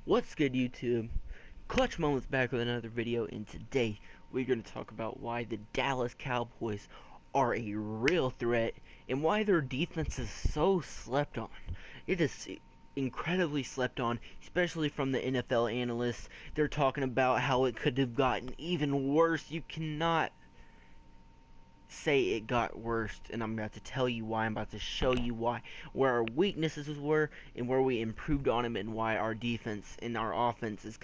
What's good, YouTube? Clutch Moments back with another video, and today we're going to talk about why the Dallas Cowboys are a real threat and why their defense is so slept on. It is incredibly slept on, especially from the NFL analysts. They're talking about how it could have gotten even worse. You cannot say it got worse, and I'm about to tell you why. I'm about to show you why, where our weaknesses were and where we improved on them, and why our defense and our offense is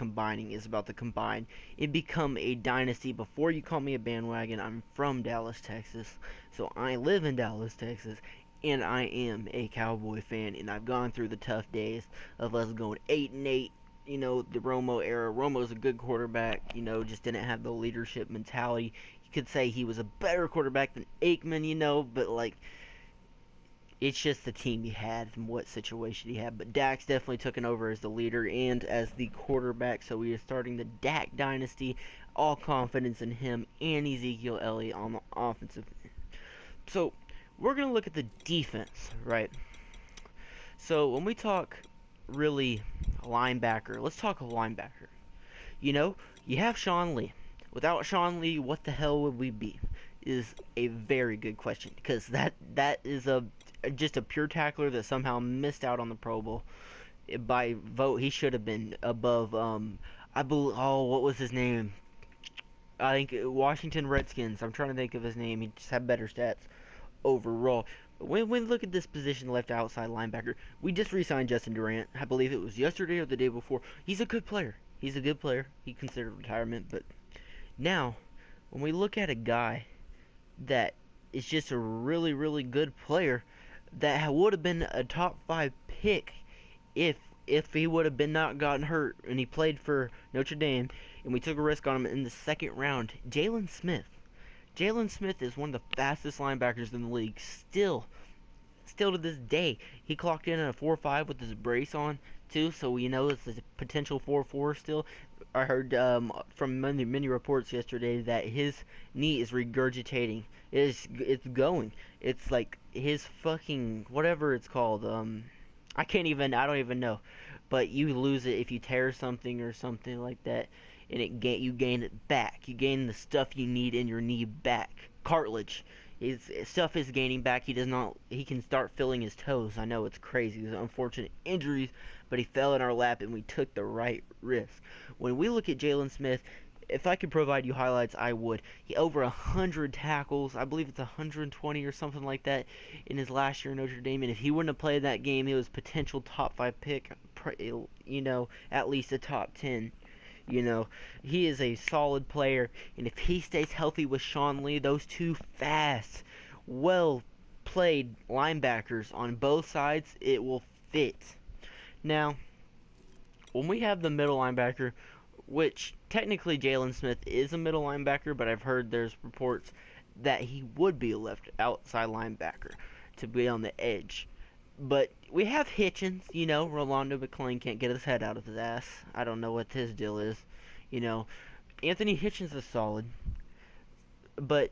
about to combine and become a dynasty. Before you call me a bandwagon, I'm from Dallas, Texas, so I live in Dallas, Texas, and I am a Cowboy fan, and I've gone through the tough days of us going 8-8. You know, the Romo era. Romo's a good quarterback, just didn't have the leadership mentality. You could say he was a better quarterback than Aikman, but like, it's just the team he had and what situation he had. But Dak's definitely taken over as the leader and as the quarterback, so we are starting the Dak dynasty. All confidence in him and Ezekiel Elliott on the offensive. So we're gonna look at the defense, right? So when we talk really linebacker, let's talk a linebacker. You have Sean Lee. Without Sean Lee, what the hell would we be? Is a very good question, because that is just a pure tackler that somehow missed out on the Pro Bowl. By vote, he should have been above. I believe. Oh, what was his name? I think Washington Redskins. I'm trying to think of his name. He just had better stats overall. But when we look at this position, left outside linebacker, we just re-signed Justin Durant. I believe it was yesterday or the day before. He's a good player. He's a good player. He considered retirement, but now, when we look at a guy that is just a really, really good player that would have been a top 5 pick if he would have been not gotten hurt and he played for Notre Dame and we took a risk on him in the second round, Jalen Smith. Jalen Smith is one of the fastest linebackers in the league. Still to this day, he clocked in at a 4.5 with his brace on too, so we know it's a potential 4.4 still. I heard from many reports yesterday that his knee is regurgitating. It's going. It's like his fucking whatever it's called. I don't even know. But you lose it if you tear something or something like that, and you gain it back. You gain the stuff you need in your knee back. Cartilage. His stuff is gaining back. He can start filling his toes. I know it's crazy. There's unfortunate injuries, but he fell in our lap and we took the right risk. When we look at Jalen Smith, if I could provide you highlights, I would. He over 100 tackles. I believe it's 120 or something like that in his last year in Notre Dame. And if he wouldn't have played that game, he was potential top 5 pick, at least a top 10. He is a solid player, and if he stays healthy with Sean Lee, those two fast, well-played linebackers on both sides, it will fit. Now, when we have the middle linebacker, which technically Jalen Smith is a middle linebacker, but I've heard there's reports that he would be a left outside linebacker to be on the edge. But we have Hitchens, Rolando McClain can't get his head out of his ass. I don't know what his deal is. Anthony Hitchens is solid. But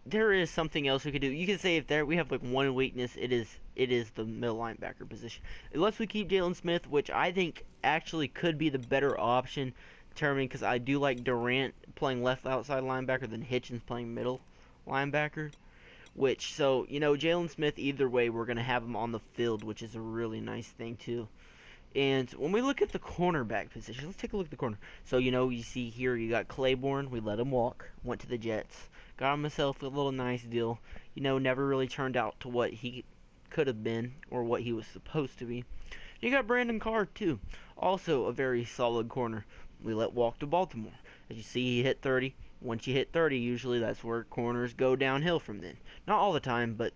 there is something else we could do. You could say if we have like one weakness, it is the middle linebacker position. Unless we keep Jalen Smith, which I think actually could be the better option, determining because I do like Durant playing left outside linebacker than Hitchens playing middle linebacker. Jalen Smith, either way, we're going to have him on the field, which is a really nice thing, too. And when we look at the cornerback position, let's take a look at the corner. So, you see here, you got Claiborne. We let him walk. Went to the Jets. Got himself a little nice deal. Never really turned out to what he could have been or what he was supposed to be. You got Brandon Carr, too. Also a very solid corner. We let walk to Baltimore. As you see, he hit 30. Once you hit 30, usually that's where corners go downhill from then. Not all the time, but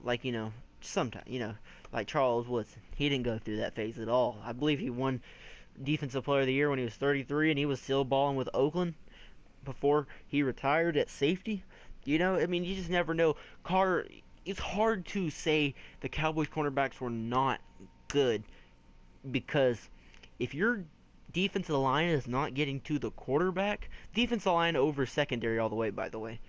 sometimes, like Charles Woodson. He didn't go through that phase at all. I believe he won Defensive Player of the Year when he was 33, and he was still balling with Oakland before he retired at safety. You just never know. Carr, it's hard to say the Cowboys cornerbacks were not good, because if your defensive line is not getting to the quarterback, defensive line over secondary all the way, by the way.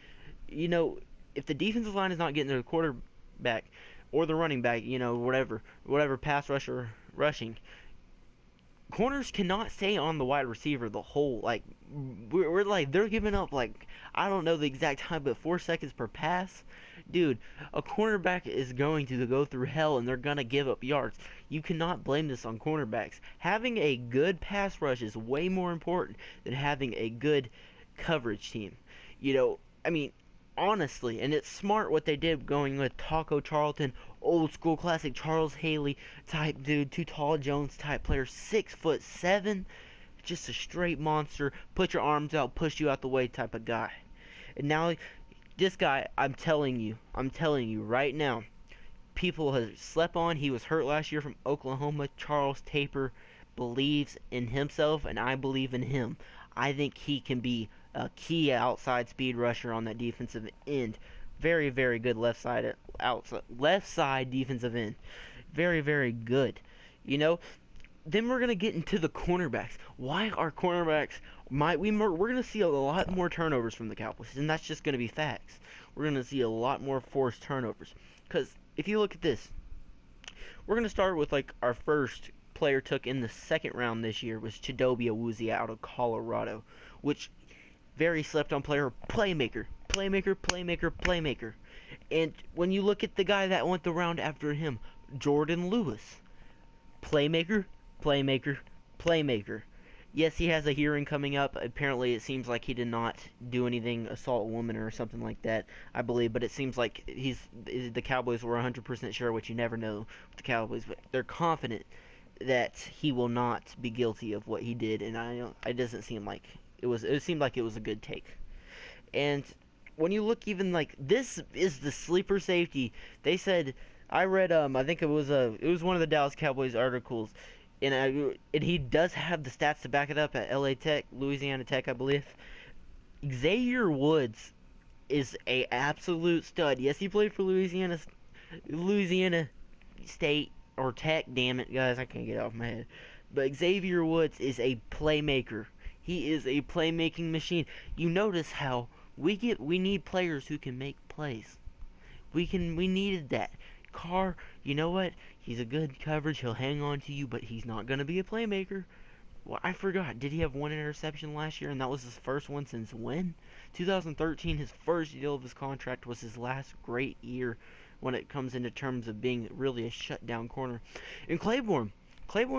If the defensive line is not getting to the quarterback or the running back, whatever pass rusher rushing, corners cannot stay on the wide receiver the whole, like, we're like, they're giving up, like, I don't know the exact time, but 4 seconds per pass. Dude, a cornerback is going to go through hell and they're going to give up yards. You cannot blame this on cornerbacks. Having a good pass rush is way more important than having a good coverage team. You know, I mean, honestly, and it's smart what they did going with Taco Charlton, old school classic Charles Haley type dude, Too Tall Jones type player, 6'7", just a straight monster, put your arms out, push you out the way type of guy. And now this guy, I'm telling you right now, people have slept on. He was hurt last year from Oklahoma. Charles Taper believes in himself, and I believe in him. I think he can be a key outside speed rusher on that defensive end. Very, very good left side defensive end. Very, very good. You know, then we're gonna get into the cornerbacks. Why are cornerbacks? We're gonna see a lot more turnovers from the Cowboys, and that's just gonna be facts. We're gonna see a lot more forced turnovers. Cause if you look at this, we're gonna start with like our first player took in the second round this year was Chidobe Awuzie out of Colorado, which very slept on player, playmaker. And when you look at the guy that went the round after him, Jordan Lewis, playmaker, playmaker, playmaker. Yes, he has a hearing coming up. Apparently, it seems like he did not do anything, assault a woman or something like that, I believe. But it seems like the Cowboys were 100% sure, which you never know with the Cowboys. But they're confident that he will not be guilty of what he did, and it doesn't seem like it was. It seemed like it was a good take. And when you look, even like this is the sleeper safety. They said, I read I think it was one of the Dallas Cowboys articles, and he does have the stats to back it up at Louisiana Tech, I believe. Xavier Woods is a absolute stud. Yes, he played for Louisiana State or Tech. Damn it, guys, I can't get it off my head. But Xavier Woods is a playmaker. He is a playmaking machine. You notice how we need players who can make plays. We needed that. Carr, you know what? He's a good coverage. He'll hang on to you, but he's not going to be a playmaker. Well, I forgot. Did he have one interception last year, and that was his first one since when? 2013, his first deal of his contract, was his last great year when it comes into terms of being really a shutdown corner. And Claiborne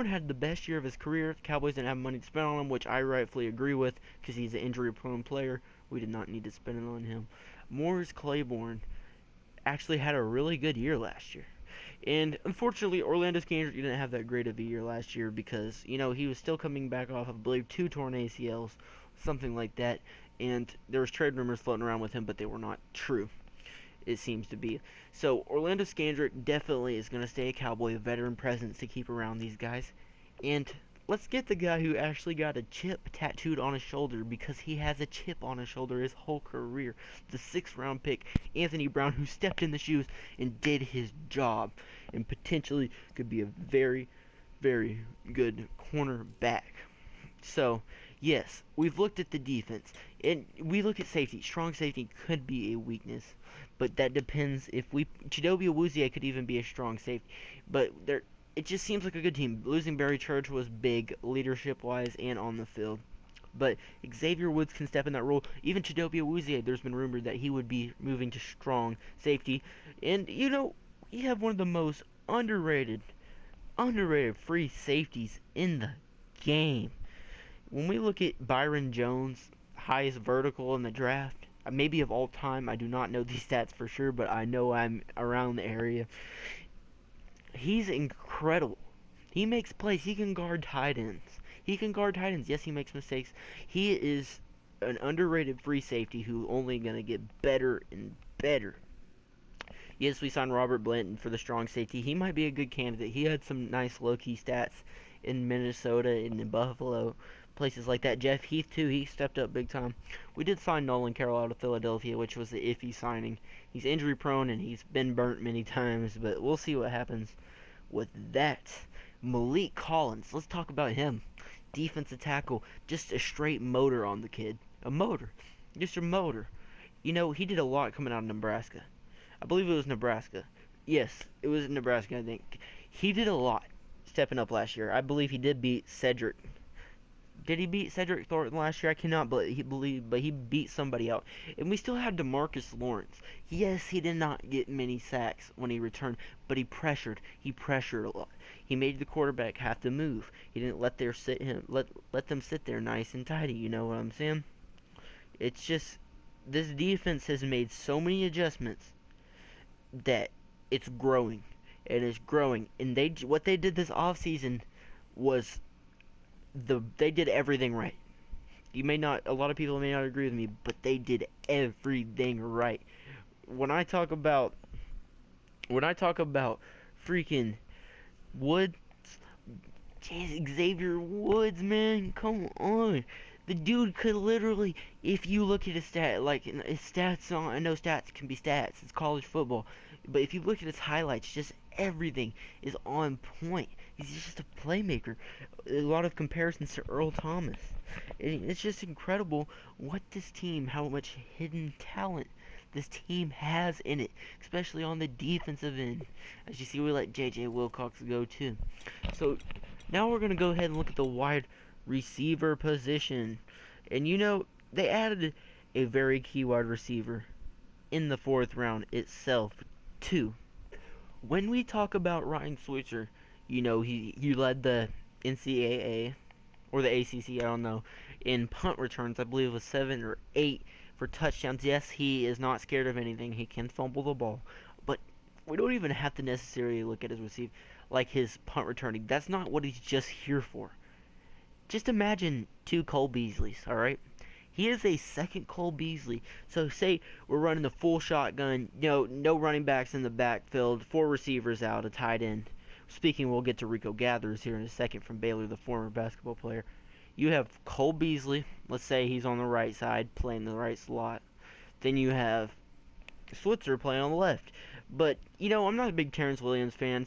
had the best year of his career. The Cowboys didn't have money to spend on him, which I rightfully agree with because he's an injury-prone player. We did not need to spend it on him. Morris Claiborne actually had a really good year last year. And unfortunately, Orlando Scandrick didn't have that great of a year last year because, you know, he was still coming back off of, I believe, 2 torn ACLs, something like that. And there was trade rumors floating around with him, but they were not true, it seems to be. So Orlando Scandrick definitely is going to stay a Cowboy, a veteran presence to keep around these guys. And let's get the guy who actually got a chip tattooed on his shoulder, because he has a chip on his shoulder his whole career. The 6th round pick, Anthony Brown, who stepped in the shoes and did his job and potentially could be a very, very good cornerback. So, yes, we've looked at the defense, and we look at safety. Strong safety could be a weakness, but that depends. Chidobe Awuzie could even be a strong safety, but it just seems like a good team. Losing Barry Church was big, leadership-wise and on the field. But Xavier Woods can step in that role. Even Chidobe Awuzie, there's been rumored that he would be moving to strong safety. And, you know, we have one of the most underrated free safeties in the game. When we look at Byron Jones, highest vertical in the draft, maybe of all time, I do not know these stats for sure, but I know I'm around the area. He's incredible. He makes plays. He can guard tight ends. Yes, he makes mistakes. He is an underrated free safety who's only going to get better and better. Yes, we signed Robert Blanton for the strong safety. He might be a good candidate. He had some nice low-key stats in Minnesota and in Buffalo, places like that. Jeff Heath, too, he stepped up big time. We did sign Nolan Carroll out of Philadelphia, which was the iffy signing. He's injury-prone, and he's been burnt many times, but we'll see what happens with that. Malik Collins, let's talk about him. Defensive tackle, just a straight motor on the kid. A motor. Just a motor. You know, he did a lot coming out of Nebraska. I believe it was Nebraska. Yes, it was Nebraska, I think. He did a lot. stepping up last year. I believe he did beat Cedric. Did he beat Cedric Thornton last year? I cannot believe, but he beat somebody out. And we still had DeMarcus Lawrence. Yes, he did not get many sacks when he returned, but he pressured. He pressured a lot. He made the quarterback have to move. He didn't let them sit there nice and tidy. You know what I'm saying? It's just this defense has made so many adjustments that it's growing. And it's growing. And what they did this offseason was they did everything right. A lot of people may not agree with me, but they did everything right. When I talk about freaking Woods, Xavier Woods, man, come on. The dude could literally, if you look at his stats I know stats can be stats, it's college football, but if you look at his highlights, just everything is on point. He's just a playmaker. A lot of comparisons to Earl Thomas. It's just incredible how much hidden talent this team has in it, especially on the defensive end. As you see, we let J.J. Wilcox go too. So now we're going to go ahead and look at the wide receiver position. And you know, they added a very key wide receiver in the 4th round itself too. When we talk about Ryan Switzer, you know, he led the NCAA or the ACC, I don't know, in punt returns. I believe it was 7 or 8 for touchdowns. Yes, he is not scared of anything. He can fumble the ball, but we don't even have to necessarily look at his punt returning. That's not what he's just here for. Just imagine 2 Cole Beasleys, all right? He is a second Cole Beasley. So say we're running the full shotgun, no running backs in the backfield, 4 receivers out, a tight end. Speaking, we'll get to Rico Gathers here in a second from Baylor, the former basketball player. You have Cole Beasley. Let's say he's on the right side, playing the right slot. Then you have Switzer playing on the left. But, I'm not a big Terrence Williams fan.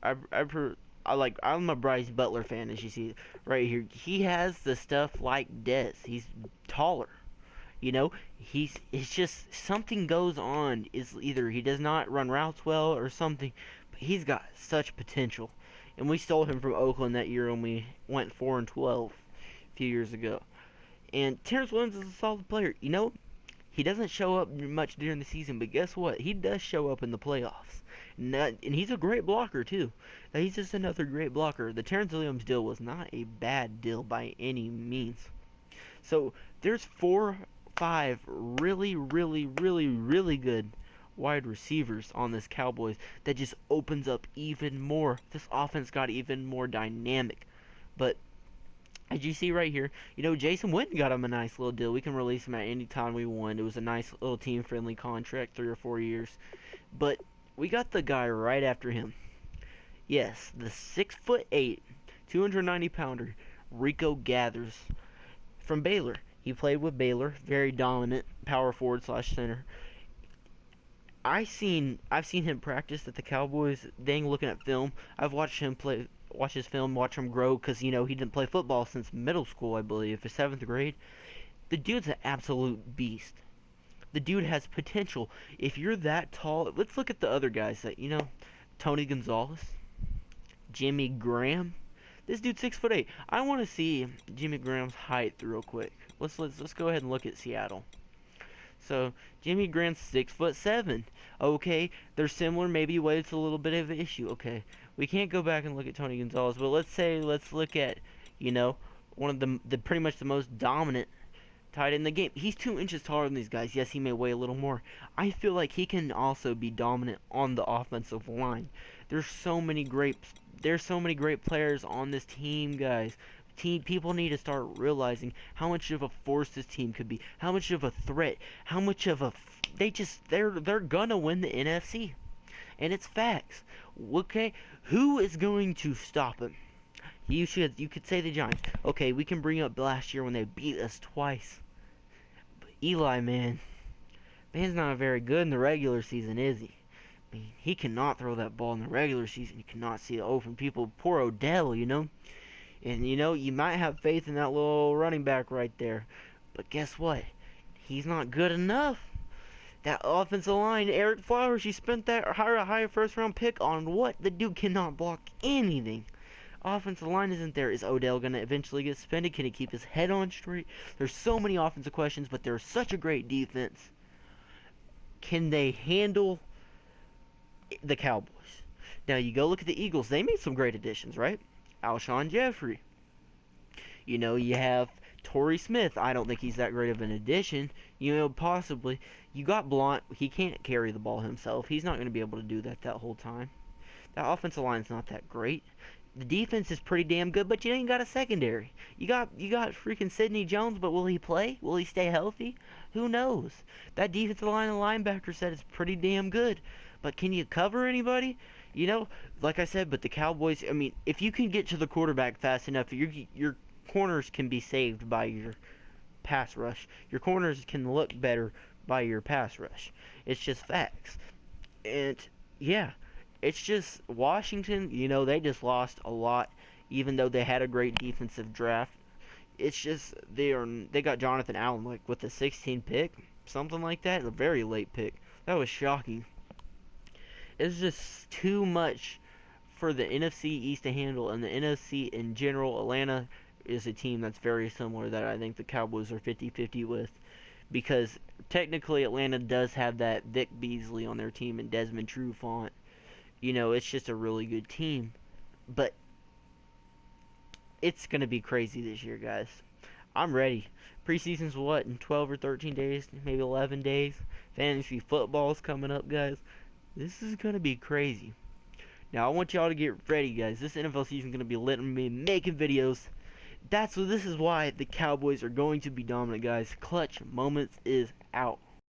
I'm a Bryce Butler fan, as you see right here. He has the stuff like Dez. He's taller. It's just something goes on. Is either he does not run routes well or something, but he's got such potential. And we stole him from Oakland that year when we went 4-12 a few years ago. And Terrence Williams is a solid player. He doesn't show up much during the season, but guess what? He does show up in the playoffs. And he's a great blocker, too. He's just another great blocker. The Terrence Williams deal was not a bad deal by any means. So, there's 4-5 really, really, really, really good wide receivers on this Cowboys that just opens up even more. This offense got even more dynamic. But as you see right here, Jason Witten got him a nice little deal. We can release him at any time we want. It was a nice little team-friendly contract, 3 or 4 years. But we got the guy right after him. Yes, the 6'8", 290-pounder Rico Gathers from Baylor. He played with Baylor, very dominant power forward / center. I've seen him practice at the Cowboys. Dang, looking at film, I've watched his film, watch him grow, because he didn't play football since middle school, I believe, for 7th grade. The dude's an absolute beast. The dude has potential. If you're that tall, let's look at the other guys that Tony Gonzalez, Jimmy Graham. This dude's 6'8". I want to see Jimmy Graham's height real quick. Let's go ahead and look at Seattle. So Jimmy Graham's 6'7". Okay, they're similar. Maybe weight's a little bit of an issue. Okay, we can't go back and look at Tony Gonzalez, but let's look at one of the pretty much the most dominant tight end in the game. He's 2 inches taller than these guys. Yes, he may weigh a little more. I feel like he can also be dominant on the offensive line. There's so many great players on this team, guys. People need to start realizing how much of a force this team could be, how much of a threat, how much of a they're gonna win the NFC, and it's facts. Okay, who is going to stop them? You could say the Giants. Okay, we can bring up last year when they beat us twice. But Eli, man's not very good in the regular season, is he? I mean, he cannot throw that ball in the regular season. You cannot see it open people. Poor Odell, And, you might have faith in that little running back right there. But guess what? He's not good enough. That offensive line, Eric Flowers, he spent that high first round pick on what? The dude cannot block anything. Offensive line isn't there. Is Odell going to eventually get suspended? Can he keep his head on straight? There's so many offensive questions, but there's such a great defense. Can they handle the Cowboys? Now, you go look at the Eagles. They made some great additions, right? Alshon Jeffrey. You know, you have Torrey Smith. I don't think he's that great of an addition. You know, possibly. You got Blount. He can't carry the ball himself. He's not going to be able to do that whole time. That offensive line's not that great. The defense is pretty damn good, but you ain't got a secondary. You got freaking Sidney Jones, but will he play? Will he stay healthy? Who knows? That defensive line and linebacker set is pretty damn good, but can you cover anybody? You know, like I said, but the Cowboys. I mean, if you can get to the quarterback fast enough, your corners can be saved by your pass rush. Your corners can look better by your pass rush. It's just facts. And yeah. It's just Washington, you know, they just lost a lot, even though they had a great defensive draft. It's just they got Jonathan Allen like with the 16th pick, something like that, a very late pick. That was shocking. It's just too much for the NFC East to handle, and the NFC in general. Atlanta is a team that's very similar that I think the Cowboys are 50-50 with, because technically Atlanta does have that Vic Beasley on their team and Desmond Trufant. You know, it's just a really good team. But it's going to be crazy this year, guys. I'm ready. Preseason's what, in 12 or 13 days? Maybe 11 days? Fantasy football's coming up, guys. This is going to be crazy. Now, I want y'all to get ready, guys. This NFL season is going to be letting me making videos. This is why the Cowboys are going to be dominant, guys. Clutch Moments is out.